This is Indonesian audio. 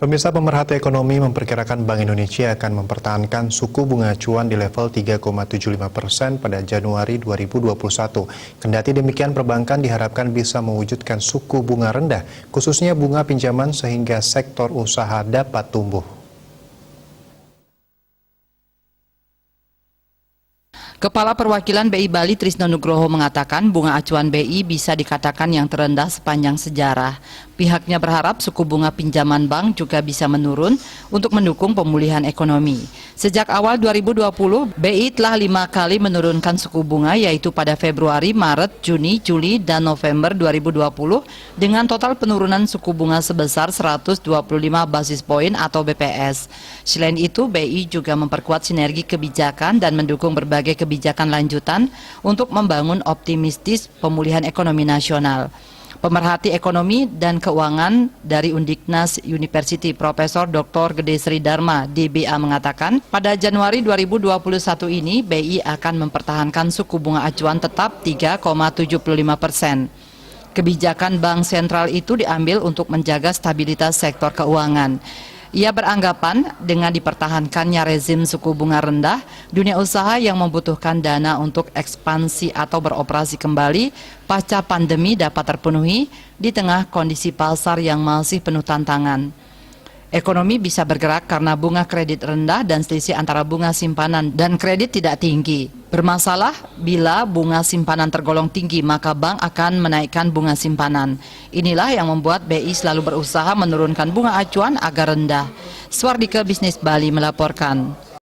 Pemirsa, pemerhati ekonomi memperkirakan Bank Indonesia akan mempertahankan suku bunga acuan di level 3,75% pada Januari 2021. Kendati demikian, perbankan diharapkan bisa mewujudkan suku bunga rendah, khususnya bunga pinjaman sehingga sektor usaha dapat tumbuh. Kepala Perwakilan BI Bali Trisno Nugroho mengatakan bunga acuan BI bisa dikatakan yang terendah sepanjang sejarah. Pihaknya berharap suku bunga pinjaman bank juga bisa menurun untuk mendukung pemulihan ekonomi. Sejak awal 2020, BI telah 5 kali menurunkan suku bunga, yaitu pada Februari, Maret, Juni, Juli, dan November 2020 dengan total penurunan suku bunga sebesar 125 basis poin atau BPS. Selain itu, BI juga memperkuat sinergi kebijakan dan mendukung berbagai kebijakan lanjutan untuk membangun optimistis pemulihan ekonomi nasional. Pemerhati ekonomi dan keuangan dari Undiknas University Profesor Dr. Gede Sri Dharma DBA mengatakan pada Januari 2021 ini BI akan mempertahankan suku bunga acuan tetap 3,75%. Kebijakan Bank Sentral itu diambil untuk menjaga stabilitas sektor keuangan. Ia beranggapan dengan dipertahankannya rezim suku bunga rendah, dunia usaha yang membutuhkan dana untuk ekspansi atau beroperasi kembali pasca pandemi dapat terpenuhi di tengah kondisi pasar yang masih penuh tantangan. Ekonomi bisa bergerak karena bunga kredit rendah dan selisih antara bunga simpanan dan kredit tidak tinggi. Bermasalah bila bunga simpanan tergolong tinggi, maka bank akan menaikkan bunga simpanan. Inilah yang membuat BI selalu berusaha menurunkan bunga acuan agar rendah. Swardike Bisnis Bali melaporkan.